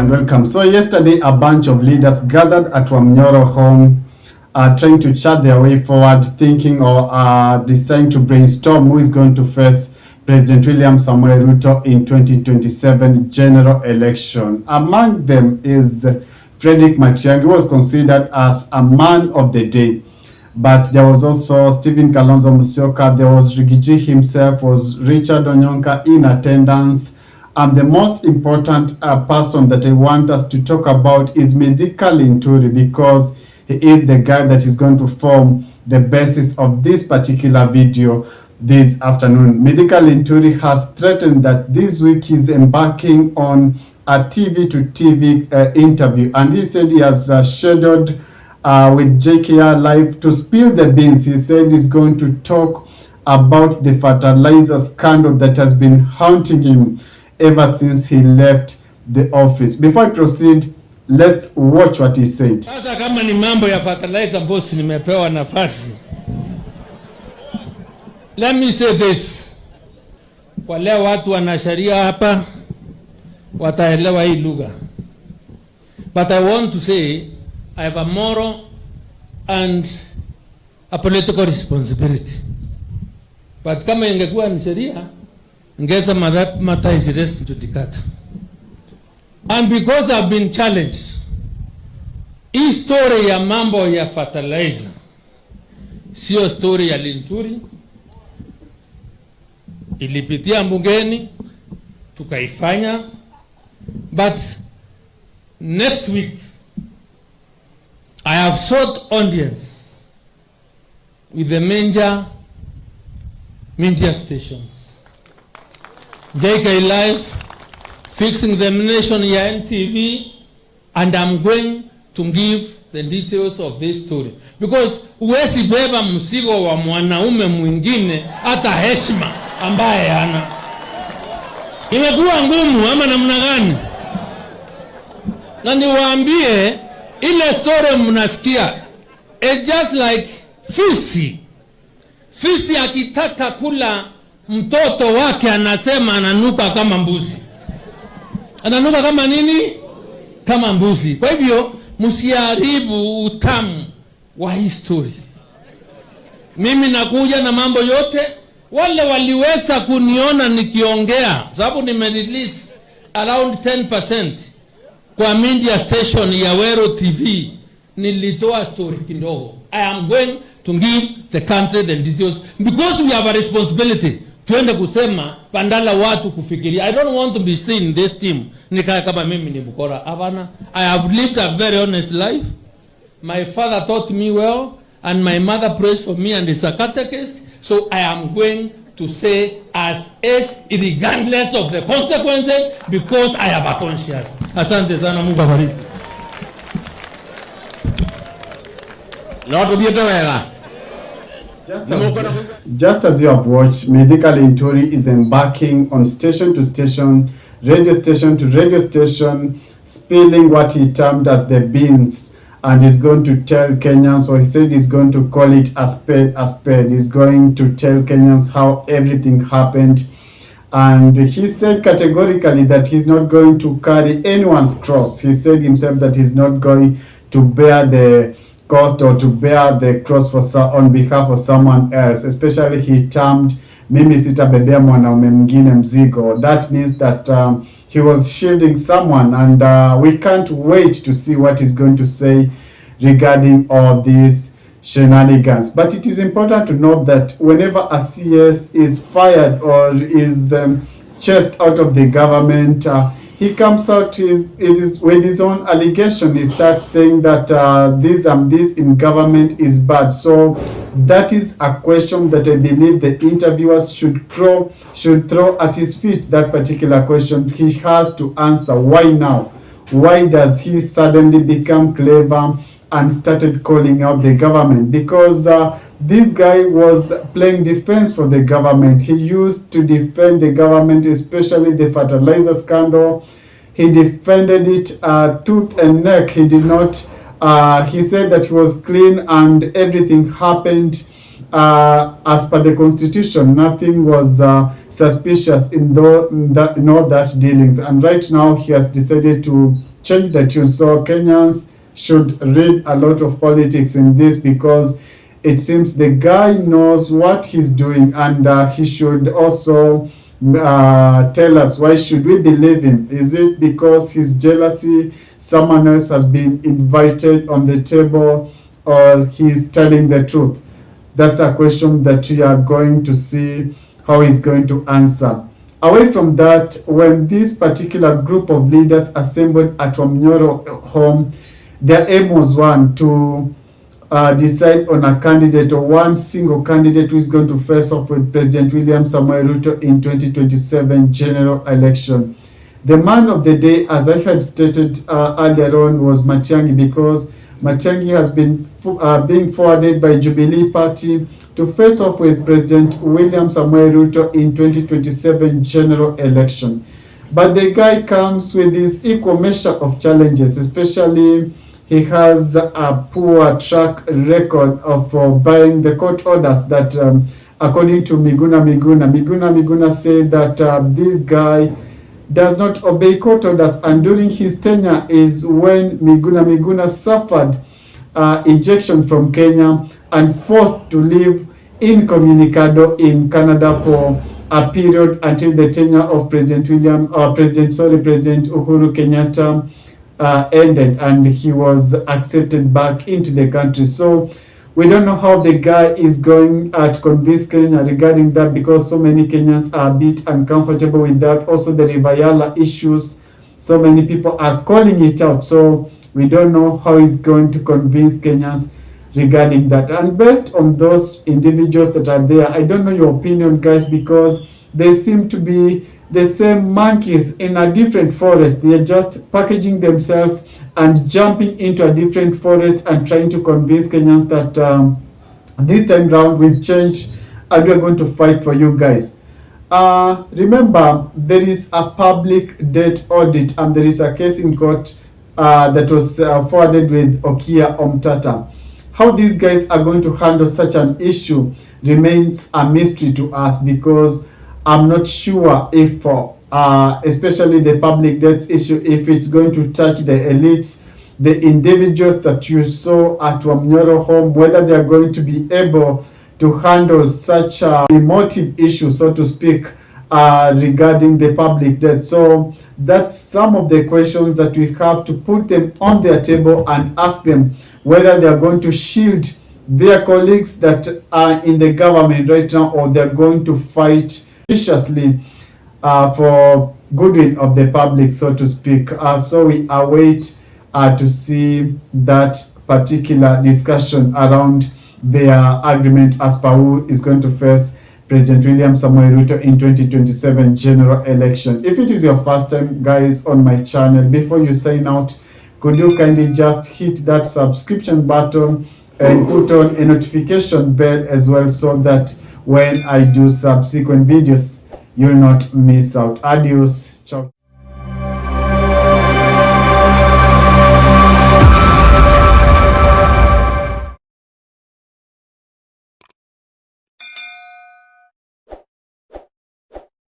and welcome. So yesterday, a bunch of leaders gathered at Wamnyoro home, trying to chart their way forward, thinking or deciding to brainstorm who is going to face President William Samoei Ruto in 2027 general election. Among them is Frederick Matiang'i, who was considered as a man of the day. But there was also Stephen Kalonzo Musyoka, there was Rigiji himself, was Richard Onyonka in attendance. And the most important person that I want us to talk about is Linturi, because he is the guy that is going to form the basis of this particular video this afternoon. Linturi has threatened that this week he's embarking on a TV-to-TV interview, and he said he has scheduled with JKR Live to spill the beans. He said he's going to talk about the fertilizer scandal that has been haunting him ever since he left the office. Before I proceed, let's watch what he said. Sasa kama ni mambo ya fertilizer boss, nimepewa nafasi. Let me say this. Wale watu wanasharia hapa wataelewa hii lugha. But I want to say I have a moral and a political responsibility. But kama ingekuwa ni sheria, ingeza matter is rest to dikata. And because I've been challenged, hii story ya mambo ya fertilizer sio story ya Linturi. Ilipitia mbungeni tukaifanya, but next week I have sought audience with the major media stations, JK Live, Fixing the Nation ya NTV, and I'm going to give the details of this story, because uwezi beba mzigo wa mwanaume mwingine hata heshima ambaye hana. Imekuwa ngumu ama namna gani? Na niwaambie ile story mnasikia, it's just like fisi. Fisi akitaka kula mtoto wake anasema ananuka kama mbuzi. Ananuka kama nini? Kama mbuzi. Kwa hivyo msiharibu utamu wa history. Mimi nakuja na mambo yote. Wale waliweza kuniona nikiongea, sababu nimerelease around 10% kwa media station ya Wero TV, nilitoa story kidogo. I am going to give the country the details, because we have a responsibility. Tuende kusema pandala watu kufikiria. I don't want to be seen in this team nikaya kama mimi ni bukora. Havana. I have lived a very honest life. My father taught me well, and my mother prays for me and is a catechist. So I am going to say as is, regardless of the consequences, because I have a conscience. Asante sana, Mungu abariki. Just as you have watched, Linturi is embarking on station to station, radio station to radio station, spilling what he termed as the beans, and he's going to tell Kenyans, or he said he's going to call it a spade a spade. He's going to tell Kenyans how everything happened, and he said categorically that he's not going to carry anyone's cross. He said himself that he's not going to bear the cost or to bear the cross on behalf of someone else. Especially he termed mimi sitabebea mwanaume mwingine mzigo. That means that he was shielding someone, and we can't wait to see what he's going to say regarding all these shenanigans. But it is important to note that whenever a CS is fired or is chased out of the government, he comes out with his own allegation. He starts saying that this and this in government is bad. So that is a question that I believe the interviewers should throw at his feet. That particular question he has to answer. Why now? Why does he suddenly become clever and started calling out the government? Because this guy was playing defense for the government. He used to defend the government, especially the fertilizer scandal. He defended it tooth and neck. He did not, he said that he was clean and everything happened as per the constitution. Nothing was suspicious in all that dealings. And right now he has decided to change the tune. So Kenyans should read a lot of politics in this, because it seems the guy knows what he's doing, and he should also tell us, why should we believe him? Is it because his jealousy, someone else has been invited on the table, or he's telling the truth? That's a question that we are going to see how he's going to answer. Away from that, when this particular group of leaders assembled at Wamnyoro home, their aim was one, to decide on a candidate, or one single candidate who is going to face off with President William Samoei Ruto in 2027 general election. The man of the day, as I had stated earlier on, was Matiang'i, because Matiang'i has been being forwarded by Jubilee Party to face off with President William Samoei Ruto in 2027 general election. But the guy comes with his equal measure of challenges, especially he has a poor track record of buying the court orders that, according to Miguna said that this guy does not obey court orders, and during his tenure is when Miguna suffered ejection from Kenya and forced to live incommunicado in Canada for a period until the tenure of President Uhuru Kenyatta ended, and he was accepted back into the country. So we don't know how the guy is going to convince Kenya regarding that, because so many Kenyans are a bit uncomfortable with that. Also the Rivayala issues, so many people are calling it out. So we don't know how he's going to convince Kenyans regarding that. And based on those individuals that are there, I don't know your opinion, guys, because they seem to be the same monkeys in a different forest. They are just packaging themselves and jumping into a different forest and trying to convince Kenyans that this time round we've changed and we're going to fight for you guys. Remember, there is a public debt audit, and there is a case in court that was forwarded with Okia Omtata. How these guys are going to handle such an issue remains a mystery to us, because I'm not sure if, especially the public debt issue, if it's going to touch the elites, the individuals that you saw at Wamnyoro home, whether they are going to be able to handle such a emotive issue, so to speak, regarding the public debt. So that's some of the questions that we have to put them on their table and ask them whether they are going to shield their colleagues that are in the government right now, or they're going to fight viciously for goodwill of the public, so to speak. So we await to see that particular discussion around their agreement as per who is going to face President William Samoei Ruto in 2027 general election. If it is your first time, guys, on my channel, before you sign out, could you kindly just hit that subscription button and put on a notification bell as well, so that when I do subsequent videos, you'll not miss out. Adios. Ciao.